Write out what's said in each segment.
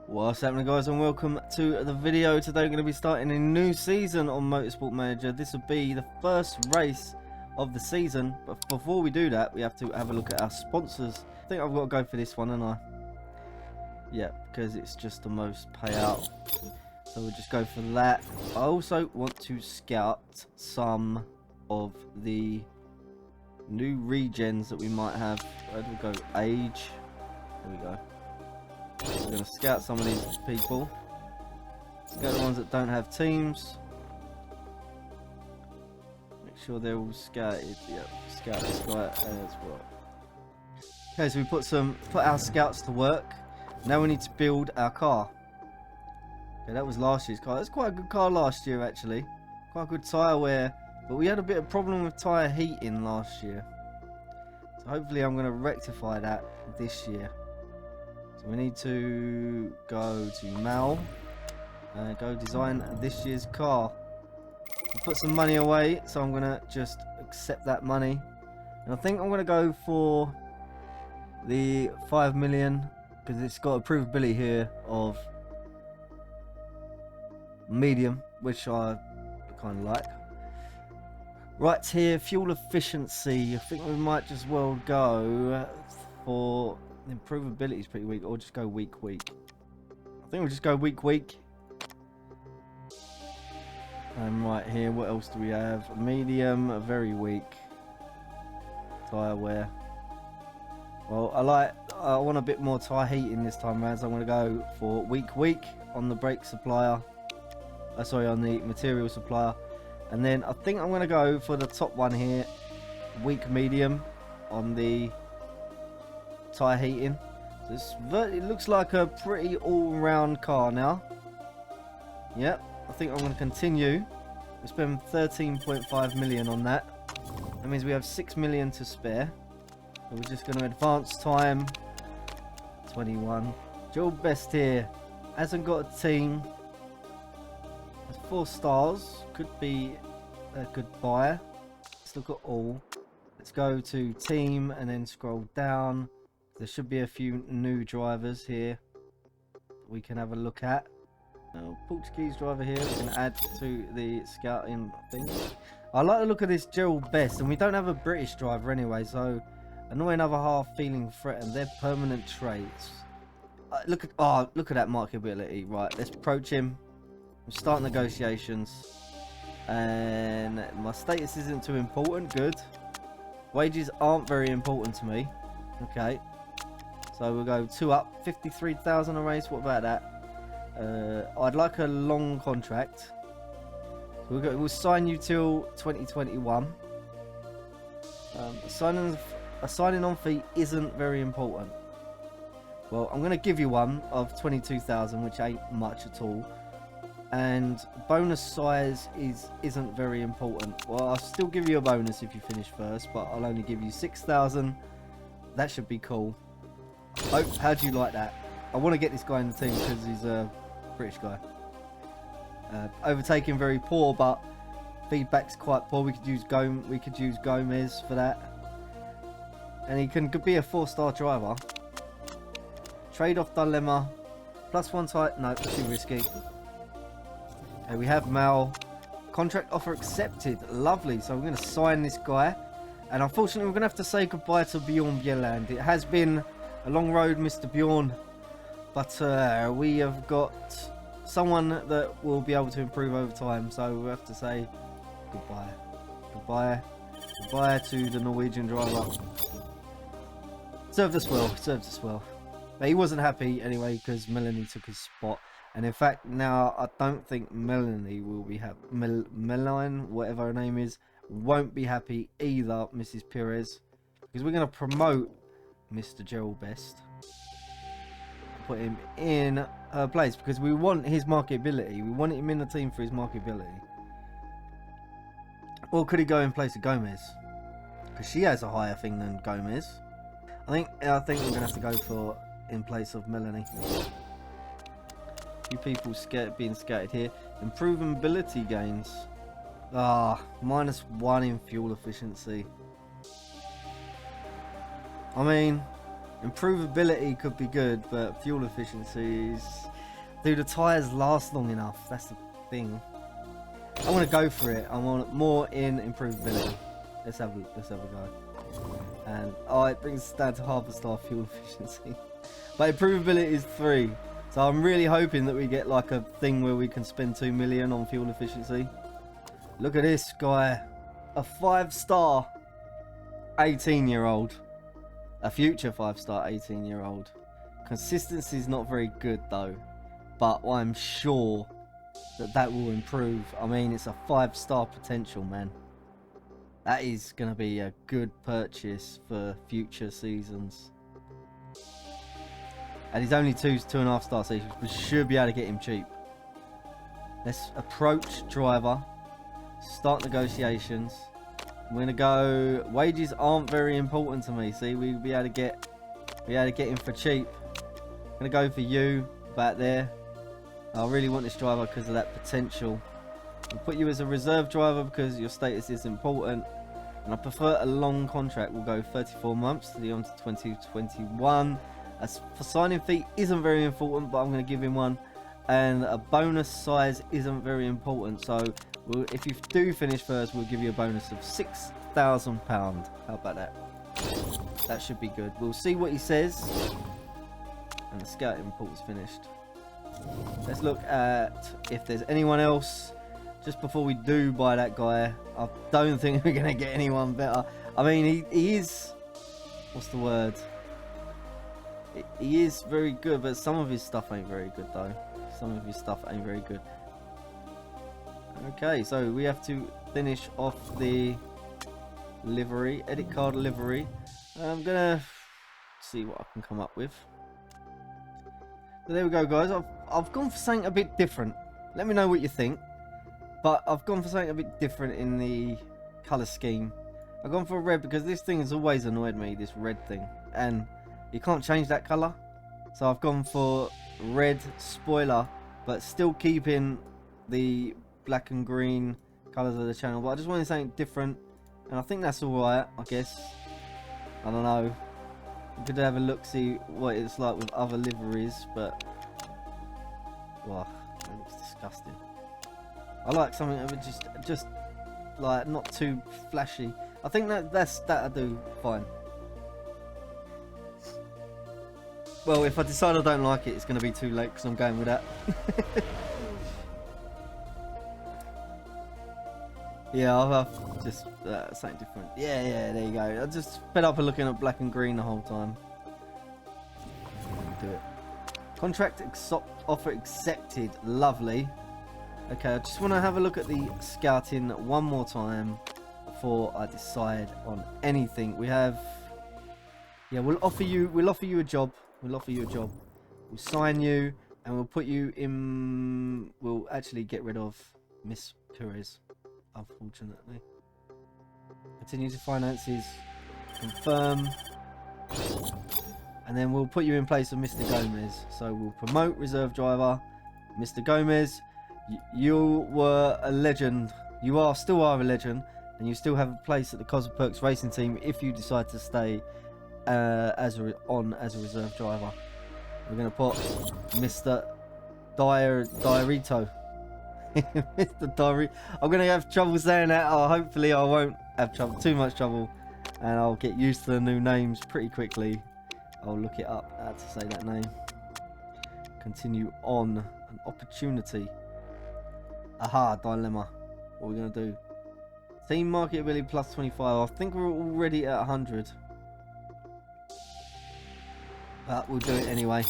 What's happening, guys, and welcome to the video. Today we're going to be starting a new season on Motorsport Manager. This will be the first race of the season, but before we do that we have to have a look at our sponsors. I think I've got to go for this one, and yeah, because it's just the most payout, so we'll just go for that. I also want to scout some of the new regens that we might have. Where do we go? Age, there we go. We're going to scout some of these people. Scout the ones that don't have teams. Make sure they're all scouted. Yep, scout this guy as well. Okay, so we put our scouts to work. Now we need to build our car. Okay, that was last year's car. That's quite a good car last year, actually. Quite good tyre wear, but we had a bit of problem with tyre heating last year. So hopefully I'm going to rectify that this year. We need to go to Mal and go design this year's car. We put some money away, so I'm gonna just accept that money, and I think I'm gonna go for the 5 million because it's got approvability here of medium, which I kind of like. Right here, fuel efficiency. I think we might just well go for improvability is pretty weak, or just go weak. I think we'll just go weak. And right here, what else do we have? Medium, very weak. Tyre wear. Well, I want a bit more tyre heating this time around, so I'm going to go for weak on the brake supplier. Sorry, on the material supplier. And then I think I'm going to go for the top one here, weak medium on the tyre heating. So it looks like a pretty all-round car now. Yep, I think I'm going to continue. We spend 13.5 million on that. That means we have 6 million to spare. So we're just going to advance time. 21. Joel Best here hasn't got a team. Has 4 stars. Could be a good buy. Let's look at all. Let's go to team and then scroll down. There should be a few new drivers here we can have a look at. Portuguese driver here we can add to the scouting thing. I like the look of this Gerald Best, and we don't have a British driver anyway, so annoying other half, feeling threatened. They're permanent traits. Look at that marketability. Right, let's approach him. We'll start negotiations. And my status isn't too important. Good. Wages aren't very important to me. Okay. So we'll go 2 up, 53,000 a race. What about that? I'd like a long contract. So we'll sign you till 2021. A signing on fee isn't very important. Well, I'm going to give you one of 22,000, which ain't much at all. And bonus size isn't very important. Well, I'll still give you a bonus if you finish first, but I'll only give you 6,000. That should be cool. Oh, how do you like that? I want to get this guy in the team because he's a British guy. Overtaking very poor, but feedback's quite poor. We could use Gomez for that, and he can be a 4-star driver. Trade-off dilemma. +1 type. No, too risky. Okay, we have Mal. Contract offer accepted. Lovely. So we're going to sign this guy. And unfortunately, we're going to have to say goodbye to Bjorn Bjelland. It has been a long road, Mr. Bjorn. But we have got someone that will be able to improve over time. So we'll have to say goodbye. Goodbye to the Norwegian driver. Served us well. But he wasn't happy anyway because Melanie took his spot. And in fact, now I don't think Melanie will be happy. Meline, whatever her name is, won't be happy either, Mrs. Perez, because we're going to promote Mr. Gerald Best, put him in her place because we want his marketability. We want him in the team for his marketability. Or could he go in place of Gomez? Because she has a higher thing than Gomez. I think we're going to have to go for in place of Melanie. A few people being scattered here. Improvability gains. -1 in fuel efficiency. I mean, Improvability could be good, but fuel efficiencies... Do the tyres last long enough? That's the thing. I want to go for it. I want more in improvability. Let's have a go. And it brings us down to half a star fuel efficiency. But improvability is 3. So I'm really hoping that we get like a thing where we can spend 2 million on fuel efficiency. Look at this guy. A 5-star 18-year-old. A future 5-star 18-year-old. Consistency is not very good though. But I'm sure that will improve. I mean, it's a 5-star potential, man. That is going to be a good purchase for future seasons. And he's only 2.5 stars, so we should be able to get him cheap. Let's approach driver. Start negotiations. I'm going to go... Wages aren't very important to me. See, we'll be able to get him for cheap. I'm going to go for you back there. I really want this driver because of that potential. I'll put you as a reserve driver because your status is important. And I prefer a long contract. We'll go 34 months to the on to 2021. As for signing fee isn't very important, but I'm going to give him one. And a bonus size isn't very important. So if you do finish first, we'll give you a bonus of £6,000. How about that? That should be good. We'll see what he says. And the scouting report's finished. Let's look at if there's anyone else just before we do buy that guy. I don't think we're going to get anyone better. I mean, he is... What's the word? He is very good, but some of his stuff ain't very good, though. Some of his stuff ain't very good. Okay, so we have to finish off the livery. Edit card livery. I'm going to see what I can come up with. So there we go, guys. I've gone for something a bit different. Let me know what you think. But I've gone for something a bit different in the colour scheme. I've gone for red because this thing has always annoyed me, this red thing. And you can't change that colour. So I've gone for red spoiler, but still keeping the black and green colours of the channel. But I just wanted something different. And I think that's alright, I guess. I don't know. We could have a look, see what it's like with other liveries, but... Wow, that looks disgusting. I like something that would just like, not too flashy. I think that'll do fine. Well, if I decide I don't like it, it's going to be too late because I'm going with that. Yeah, I'll just something different. Yeah, there you go. I just fed up of looking at black and green the whole time. Do it. Contract offer accepted. Lovely. Okay, I just want to have a look at the scouting one more time before I decide on anything. We have... Yeah, we'll offer you a job. We'll sign you, and we'll put you in... We'll actually get rid of Miss Perez, unfortunately. Continue to finances. Confirm. And then we'll put you in place of Mr. Gomez. So we'll promote reserve driver. Mr. Gomez, you were a legend. You still are a legend. And you still have a place at the CozzaPerks Racing team if you decide to stay as a reserve driver. We're going to put Mr. Diarito. Mr. Diary. I'm going to have trouble saying that. Hopefully I won't have too much trouble. And I'll get used to the new names pretty quickly. I'll look it up how to say that name. Continue on. An opportunity. Aha, dilemma. What are we going to do? Team marketability plus 25. I think we're already at 100. But we'll do it anyway.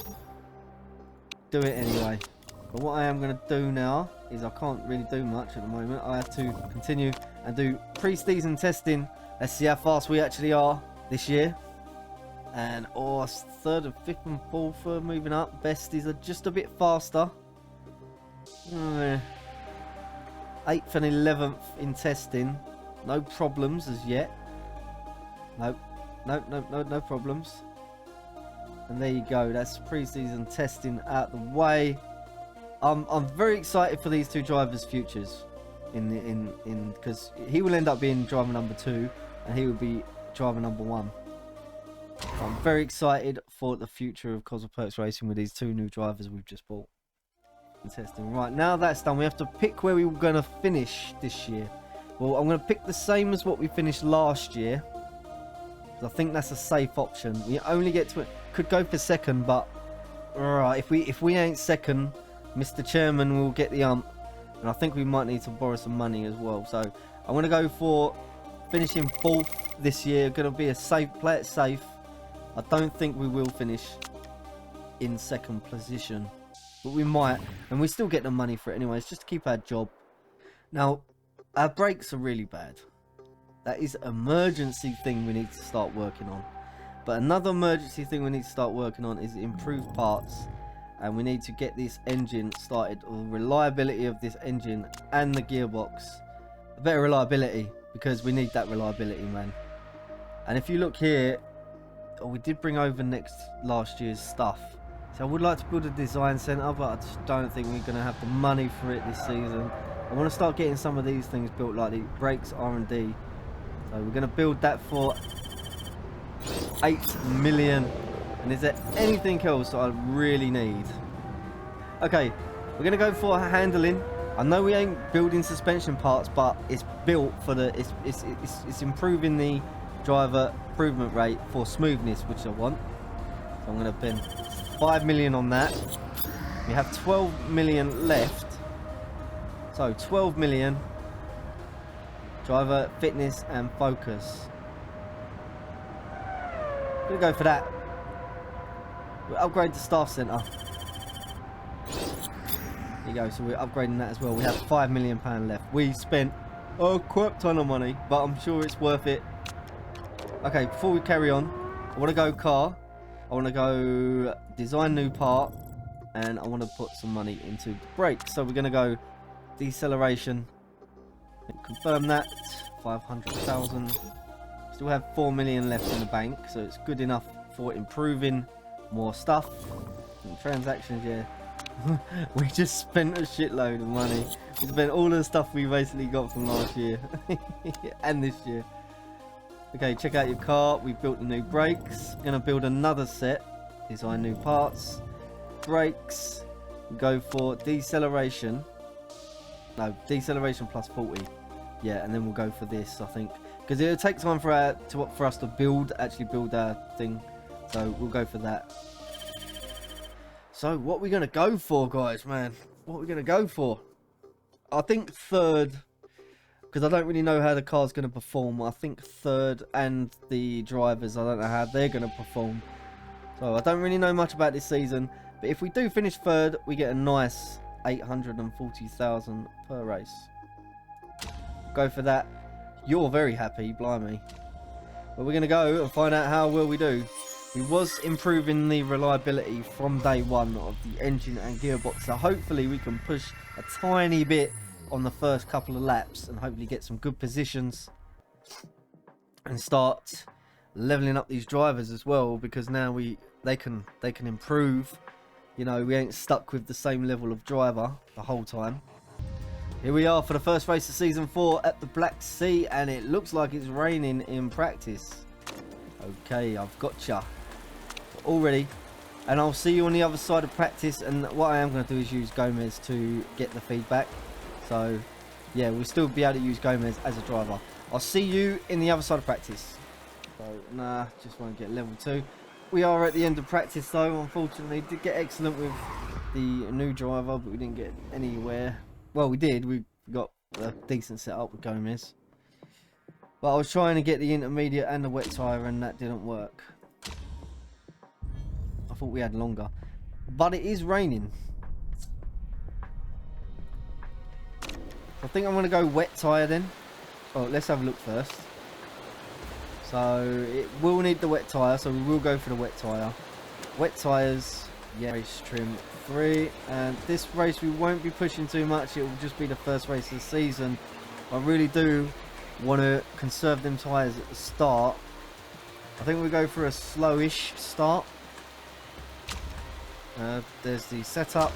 But what I am going to do now is I can't really do much at the moment. I have to continue and do pre-season testing. Let's see how fast we actually are this year. And third and fifth and fourth are moving up. Besties are just a bit faster. 8th and 11th in testing. No problems as yet. Nope. No problems. And there you go. That's pre-season testing out the way. I'm very excited for these two drivers' futures. Because he will end up being driver number 2, and he will be driver number 1. I'm very excited for the future of CozzaPerks Racing with these 2 new drivers we've just bought and testing. Right, now that's done, we have to pick where we were going to finish this year. Well, I'm going to pick the same as what we finished last year. I think that's a safe option. We only get to it. Could go for second, but alright, if we ain't second, Mr. Chairman will get the ump. And I think we might need to borrow some money as well. So I'm going to go for finishing 4th this year. Going to be a safe, play it safe. I don't think we will finish in 2nd position, but we might, and we still get the money for it anyways, just to keep our job. Now, our brakes are really bad. That is an emergency thing we need to start working on. But another emergency thing we need to start working on is improved parts, and we need to get this engine started, or the reliability of this engine and the gearbox. A better reliability, because we need that reliability, man. And if you look here, we did bring over last year's stuff, so I would like to build a design center, but I just don't think we're going to have the money for it this season. I want to start getting some of these things built, like the brakes R&D. So we're going to build that for 8 million. And is there anything else that I really need? Okay, we're going to go for handling. I know we ain't building suspension parts, but it's built for the it's improving the driver improvement rate for smoothness, which I want. So I'm going to spend 5 million on that. We have 12 million left. So 12 million. Driver fitness and focus. I'm going to go for that. We'll upgrade the staff centre. There you go, so we're upgrading that as well. We have £5 million left. We spent a crap ton of money, but I'm sure it's worth it. Okay, before we carry on, I want to go car. I want to go design new part, and I want to put some money into the brakes. So we're going to go deceleration. Confirm that. 500,000. Still have 4 million left in the bank, so it's good enough for improving more stuff. And transactions, yeah. We just spent a shitload of money. We spent all the stuff we basically got from last year and this year. Okay, check out your car. We built the new brakes. Gonna build another set. Design new parts. Brakes. Go for deceleration. No, deceleration plus 40. Yeah, and then we'll go for this, I think, because it'll take time for us to actually build our thing. So we'll go for that. So what are we gonna go for, guys, man? What are we gonna go for? I think 3rd, because I don't really know how the car's gonna perform. I think 3rd, and the drivers, I don't know how they're gonna perform. So I don't really know much about this season. But if we do finish 3rd, we get a nice 840,000 per race. Go for that. You're very happy, blimey. But we're gonna go and find out how well we do. We was improving the reliability from day one of the engine and gearbox, so hopefully we can push a tiny bit on the first couple of laps and hopefully get some good positions and start leveling up these drivers as well, because now they can improve. You know, we ain't stuck with the same level of driver the whole time. Here we are for the first race of season 4 at the Black Sea, and it looks like it's raining in practice. Okay, I've gotcha. All ready, and I'll see you on the other side of practice. And what I am going to do is use Gomez to get the feedback. So yeah, we'll still be able to use Gomez as a driver. I'll see you in the other side of practice. So nah, just won't get level 2. We are at the end of practice though, unfortunately. Did get excellent with the new driver, but we didn't get anywhere. Well, we did. We got a decent setup with Gomez, but I was trying to get the intermediate and the wet tyre, and that didn't work. I thought we had longer, but it is raining. I think I'm going to go wet tyre then. Oh, let's have a look first. So it will need the wet tyre, so we will go for the wet tyre. Wet tyres, yeah. Race trim 3, and this race we won't be pushing too much. It will just be the first race of the season. I really do want to conserve them tyres at the start. I think we'll go for a slowish start. There's the setup,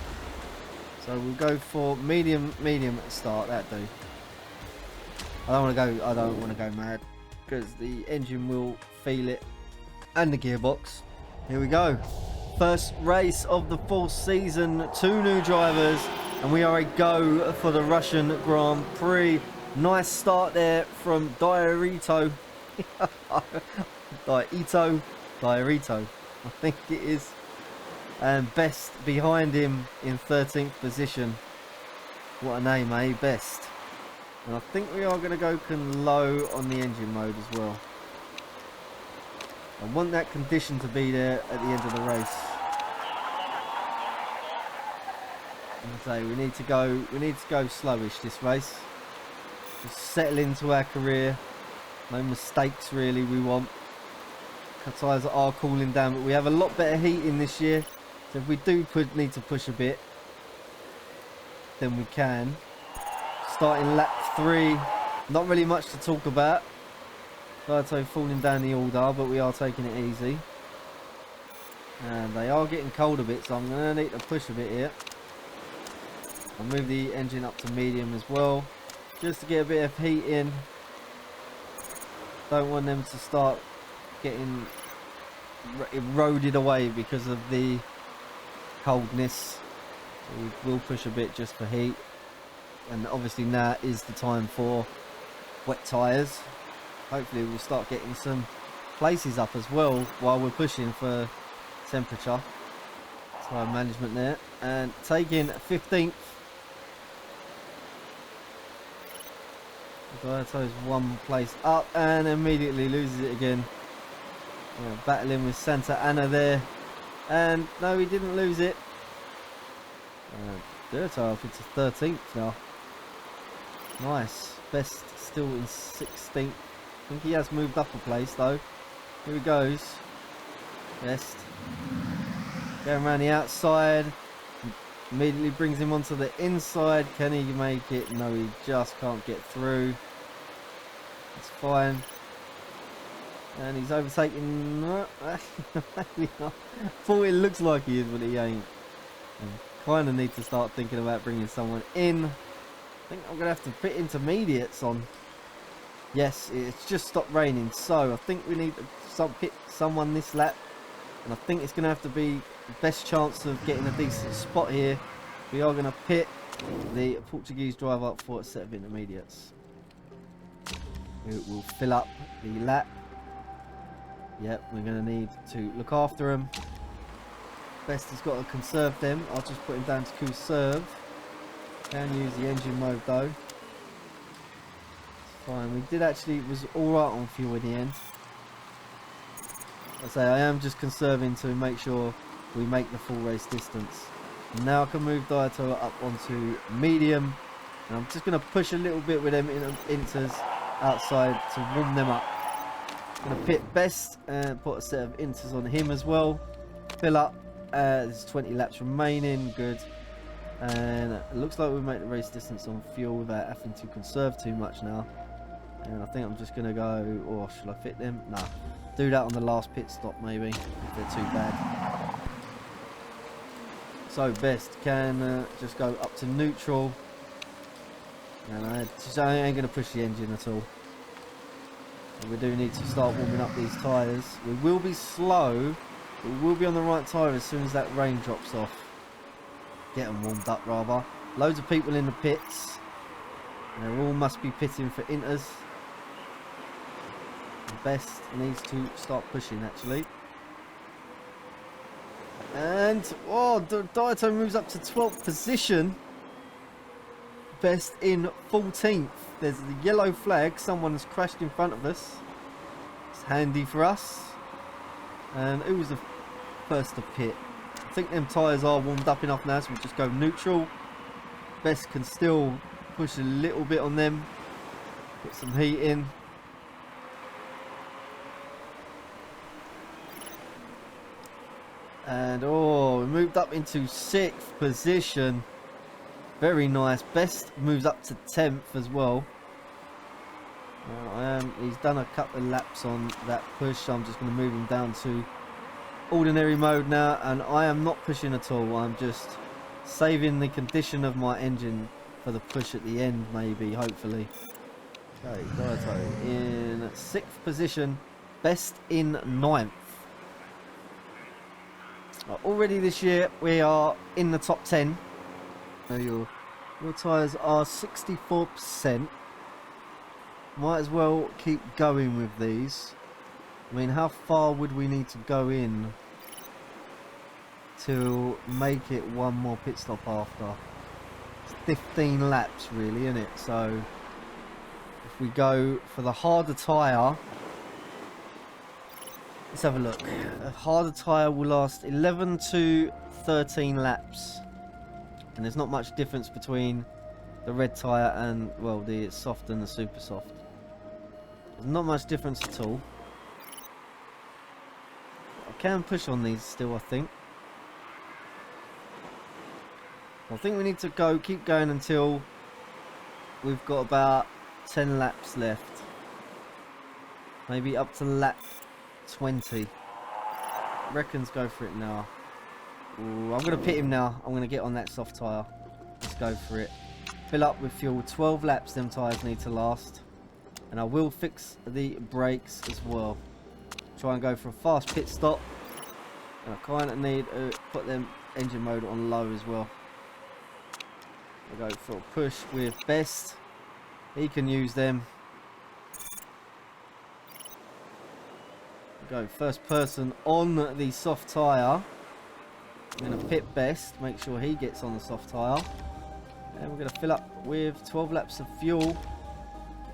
so we'll go for medium at the start. That do. I don't want to go mad, because the engine will feel it. and the gearbox. Here we go. First race of the full season. 2 new drivers, and we are a go for the Russian Grand Prix. Nice start there from Diarito. Diarito, I think it is. And Best behind him in 13th position. What a name, eh? Best. And I think we are going to go low on the engine mode as well. I want that condition to be there at the end of the race. So we need to go slowish this race. Just settle into our career. No mistakes really we want. Our tyres are cooling down, but we have a lot better heating this year. So if we do need to push a bit, then we can. Starting lap 3. Not really much to talk about. Diarito falling down the order, but we are taking it easy. And they are getting cold a bit, so I'm going to need to push a bit here. I'll move the engine up to medium as well, just to get a bit of heat in. Don't want them to start getting eroded away because of the coldness. So we will push a bit just for heat. And obviously now is the time for wet tyres. Hopefully we'll start getting some places up as well while we're pushing for temperature. Tyre management there. And taking 15th. Diarito's 1 place up and immediately loses it again. Yeah, battling with Santa Ana there. And no, he didn't lose it. Diarito up into 13th now. Nice. Best still in 16th. I think he has moved up a place though. Here he goes. Best. Going around the outside. Immediately brings him onto the inside. Can he make it? No, he just can't get through. It's fine. And he's overtaking. Maybe not. Thought it looks like he is, but he ain't. Kind of need to start thinking about bringing someone in. I think I'm going to have to put intermediates on. Yes, it's just stopped raining, so I think we need to hit someone this lap. And I think it's going to have to be the best chance of getting a decent spot here. We are going to pit the Portuguese driver up for a set of intermediates. It will fill up the lap. Yep, we're going to need to look after them. Best has got to conserve them. I'll just put him down to conserve. Can use the engine mode though. It's fine. We did actually, it was alright on fuel in the end. I say I am just conserving to make sure we make the full race distance. And now I can move Diarito up onto medium. And I'm just going to push a little bit with them inters outside to warm them up. I'm going to pit Best and put a set of inters on him as well. Fill up. There's 20 laps remaining. Good. And it looks like we make the race distance on fuel without having to conserve too much now. And I think I'm just going to go, or should I fit them? Nah. Do that on the last pit stop maybe, if they're too bad. So Best can just go up to neutral. And I ain't going to push the engine at all. And we do need to start warming up these tyres. We will be slow, but we will be on the right tyre as soon as that rain drops off. Get them warmed up rather. Loads of people in the pits. And they all must be pitting for inters. Best needs to start pushing actually. And oh, Diarito moves up to 12th position. Best in 14th. There's the yellow flag. Someone has crashed in front of us. It's handy for us. And who was the first to pit? I think them tyres are warmed up enough now, so we'll just go neutral. Best can still push a little bit on them. Put some heat in. And oh, we moved up into 6th position. Very nice. Best moves up to 10th as well. He's done a couple of laps on that push, so I'm just going to move him down to ordinary mode now. And I am not pushing at all. I'm just saving the condition of my engine for the push at the end, maybe, hopefully. Okay, Diarito in 6th position. Best in 9th. Already this year we are in the top 10. So your tyres are 64%. Might as well keep going with these. I mean, how far would we need to go in to make it one more pit stop after? It's 15 laps really, isn't it? So if we go for the harder tyre, let's have a look. A harder tyre will last 11 to 13 laps. And there's not much difference between the red tyre and, well, the soft and the super soft. There's not much difference at all. I can push on these still, I think. I think we need to keep going until we've got about 10 laps left. Maybe up to lap 20. Reckons go for it now. Ooh, I'm going to pit him now. I'm going to get on that soft tyre. Let's go for it. Fill up with fuel. 12 laps them tyres need to last. And I will fix the brakes as well. Try and go for a fast pit stop. And I kind of need to put them engine mode on low as well. I'll go for a push with Best. He can use them. Go first person on the soft tyre. I'm going to pit Best, make sure he gets on the soft tyre. And we're going to fill up with 12 laps of fuel.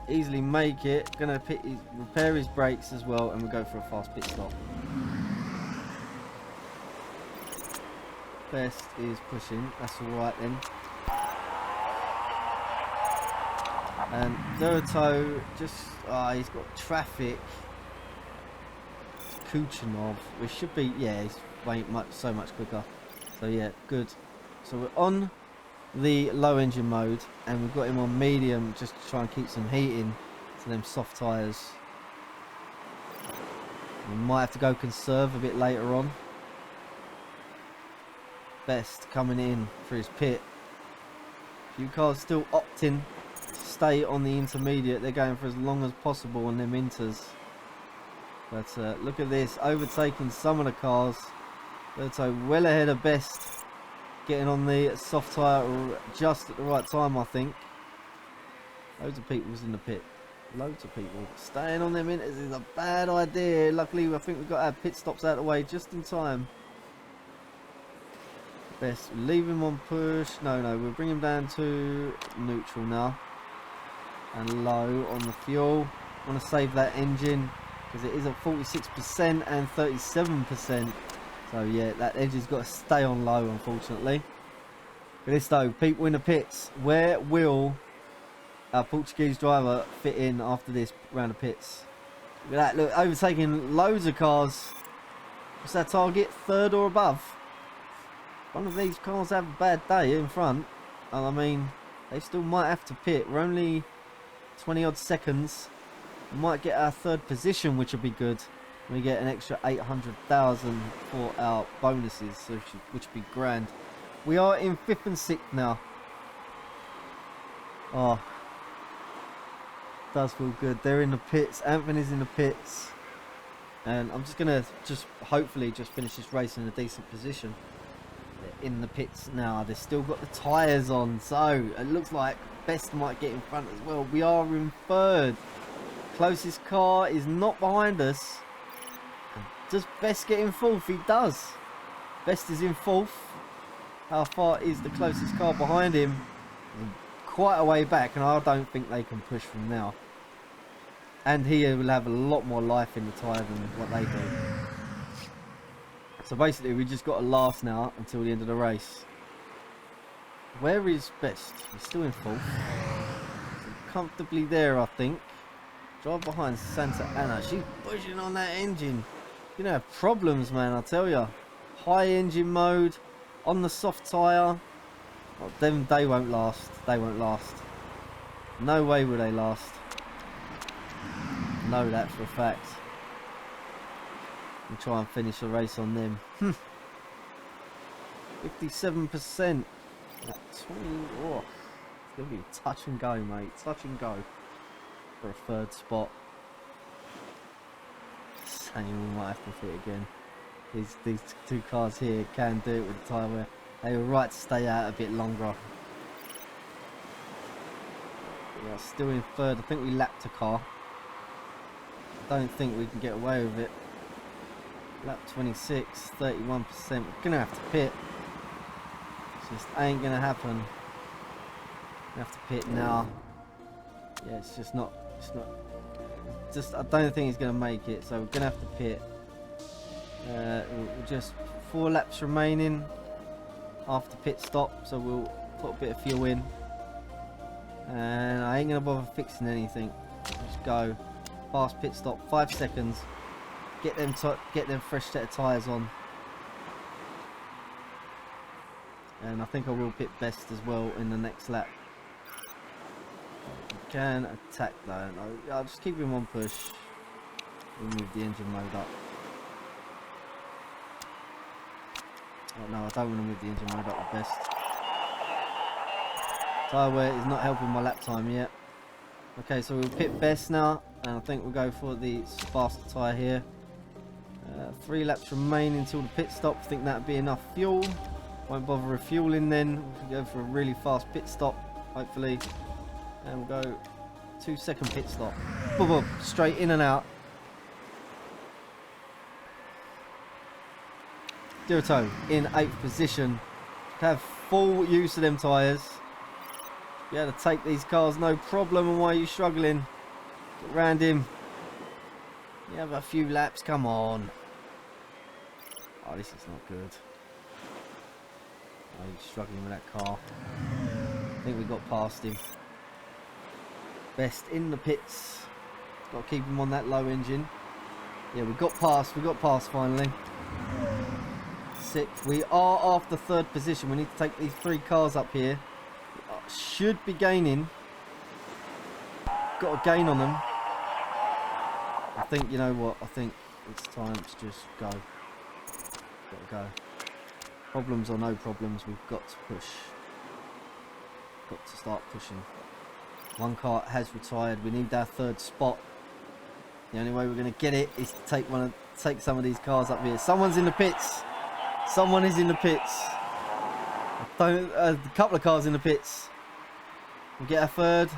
Easily make it. Going to repair his brakes as well, and we'll go for a fast pit stop. Best is pushing, that's alright then. And Durto just, he's got traffic. Kuchanov, which should be, yeah, he's so much quicker. So yeah, good. So we're on the low engine mode, and we've got him on medium just to try and keep some heating to them soft tyres. We might have to go conserve a bit later on. Best coming in for his pit. A few cars still opting to stay on the intermediate. They're going for as long as possible on them inters. But look at this, overtaking some of the cars. So well ahead of Best, getting on the soft tyre just at the right time, I think. Loads of people's in the pit. Loads of people. Staying on them inters is a bad idea. Luckily, I think we've got our pit stops out of the way just in time. Best, leave him on push. No, we'll bring him down to neutral now. And low on the fuel. I want to save that engine, because it is at 46% and 37%. So yeah, that engine's got to stay on low, unfortunately. Look at this though, people in the pits. Where will our Portuguese driver fit in after this round of pits? Look at that, look, overtaking loads of cars. What's that target? Third or above? One of these cars have a bad day in front. And I mean, they still might have to pit. We're only 20 odd seconds. We might get our third position, which would be good. We get an extra 800,000 for our bonuses, so which would be grand. We are in 5th and 6th now. Oh, does feel good. They're in the pits. Anthony's in the pits, and I'm just gonna hopefully finish this race in a decent position. They're in the pits now. They've still got the tyres on, so it looks like Best might get in front as well. We are in 3rd. Closest car is not behind us. Does Best get in 4th? He does. Best is in 4th. How far is the closest car behind him? Quite a way back, and I don't think they can push from now. And he will have a lot more life in the tyre than what they do. So basically, we just got to last now until the end of the race. Where is Best? He's still in 4th. So comfortably there, I think. Drive behind Santa Ana. She's pushing on that engine. You know, problems, man, I tell you. High engine mode on the soft tyre. Oh, them, they won't last. They won't last. No way will they last. Know that for a fact. And try and finish the race on them. 57%. 20. Oh, it's gonna be touch and go, mate. Touch and go for a 3rd spot. Same, we might have to fit again. these two cars here can do it with the tyre wear. They were right to stay out a bit longer. We are still in third. I think we lapped a car. I don't think we can get away with it. Lap 26, 31%. We're gonna have to pit. It just ain't gonna happen. We have to pit now. Yeah, it's just not. It's not. Just I don't think he's gonna make it. So we're gonna have to pit. We're just 4 laps remaining after pit stop, so we'll put a bit of fuel in. And I ain't gonna bother fixing anything. Just go fast pit stop, 5 seconds. Get them fresh set of tyres on. And I think I will pit best as well in the next lap. We can attack though. No, I'll just keep him on push. We'll move the engine mode up. Oh, no, I don't want to move the engine mode up the best. Tyre wear is not helping my lap time yet. Okay, so we'll pit best now, and I think we'll go for the faster tyre here. 3 laps remaining until the pit stop. I think that'd be enough fuel. Won't bother refueling then. We'll go for a really fast pit stop, hopefully. And we'll go 2-second pit stop. Boom, boom, straight in and out. Dirto in 8th position. Have full use of them tyres. Be able to take these cars no problem. And why are you struggling? Get round him. You have a few laps, come on. Oh, this is not good. Oh, he's struggling with that car. I think we got past him. Best in the pits. Got to keep him on that low engine. Yeah, we got past finally. 6th. We are after 3rd position. We need to take these 3 cars up here. Should be gaining. Got to gain on them. I think, you know what, I think it's time to just go. Got to go. Problems or no problems, we've got to push. Got to start pushing. 1 car has retired. We need our 3rd spot. The only way we're going to get it is to take some of these cars up here. Someone's in the pits. Someone is in the pits. A couple of cars in the pits. We'll get our 3rd.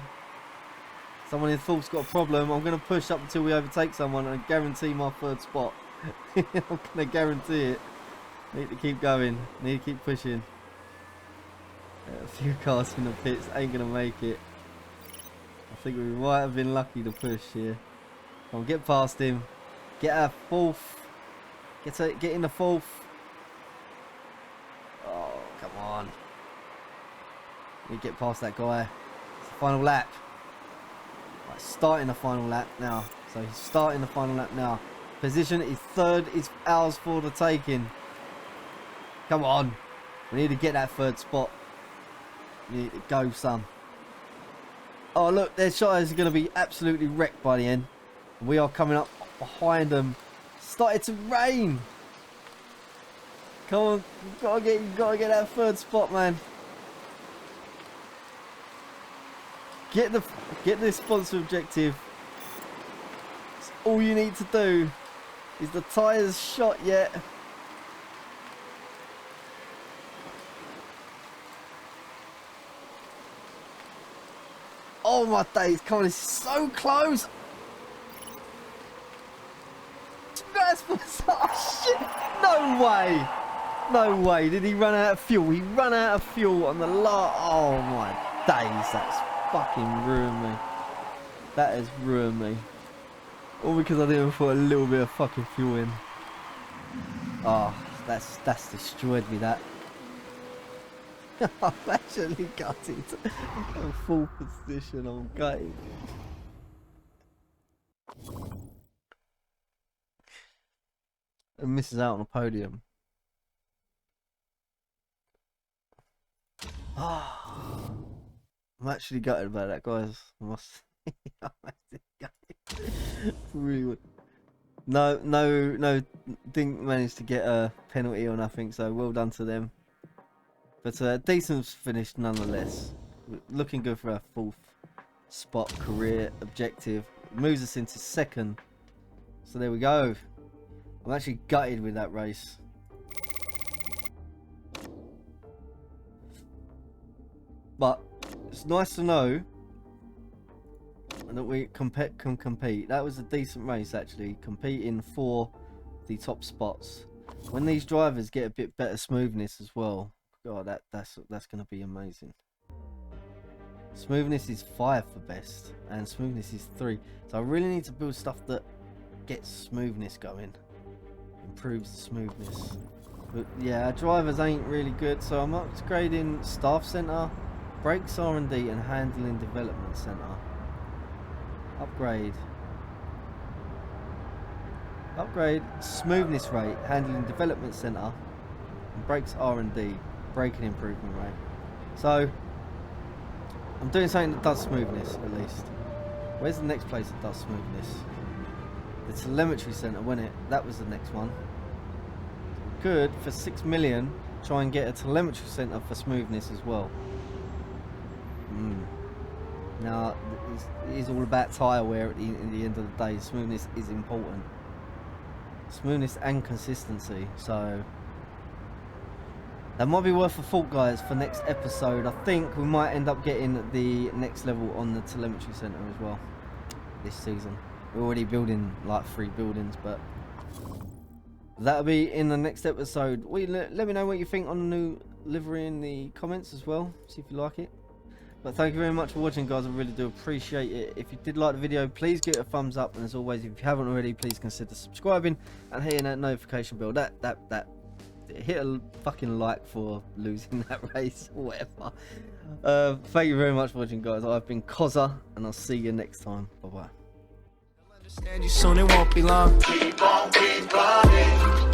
Someone in 4th's got a problem. I'm going to push up until we overtake someone and guarantee my 3rd spot. I'm going to guarantee it. Need to keep going. Need to keep pushing. A few cars in the pits ain't going to make it. I think we might have been lucky to push here. Come on, get past him. Get our 4th. Get in the 4th. Oh, come on. We get past that guy. It's the final lap. Right, starting the final lap now. So he's starting the final lap now. Position is 3rd. Is ours for the taking. Come on. We need to get that 3rd spot. We need to go, son. Oh, look. Their shot is going to be absolutely wrecked by the end. We are coming up behind them. Started to rain. Come on. You gotta get that 3rd spot, man. Get this sponsor objective. It's all you need to do. Is the tyres shot yet? Oh my days, come on, it's so close. Oh shit, no way. No way, did he run out of fuel? He ran out of fuel on the last. Oh my days, that's fucking ruined me. That has ruined me. All because I didn't put a little bit of fucking fuel in. Oh, that's destroyed me, that. I've actually got into a full position. I'm gutted. And misses out on a podium. Oh, I'm actually gutted about that, guys. I'm actually gutted. Really would. No, didn't manage to get a penalty or nothing. So well done to them. But decent finish nonetheless. Looking good for our 4th spot career objective. Moves us into 2nd. So there we go. I'm actually gutted with that race. But it's nice to know that we can compete. That was a decent race, actually, competing for the top spots. When these drivers get a bit better smoothness as well, God, that's going to be amazing. Smoothness is 5 for best, and smoothness is 3. So I really need to build stuff that gets smoothness going, improves the smoothness. But yeah, our drivers ain't really good, so I'm upgrading staff center, brakes R&D, and handling development center. Upgrade smoothness rate, handling development center, and brakes R&D, braking improvement rate. So I'm doing something that does smoothness at least. Where's the next place that does smoothness? The telemetry center, wasn't it? That was the next one. Good for 6 million. Try and get a telemetry center for smoothness as well. Now it is all about tyre wear at the end of the day. Smoothness is important. Smoothness and consistency. So that might be worth a thought, guys, for next episode. I think we might end up getting the next level on the telemetry center as well this season. We're already building like 3 buildings, but that'll be in the next episode. Let me know what you think on the new livery in the comments as well. See if you like it. But thank you very much for watching, guys. I really do appreciate it. If you did like the video, please give it a thumbs up. And as always, if you haven't already, please consider subscribing and hitting that notification bell. Hit a fucking like for losing that race or whatever. Thank you very much for watching, guys. I've been Cozza, and I'll see you next time. Bye bye. Understand you soon, it won't be long. Keep on, keep running.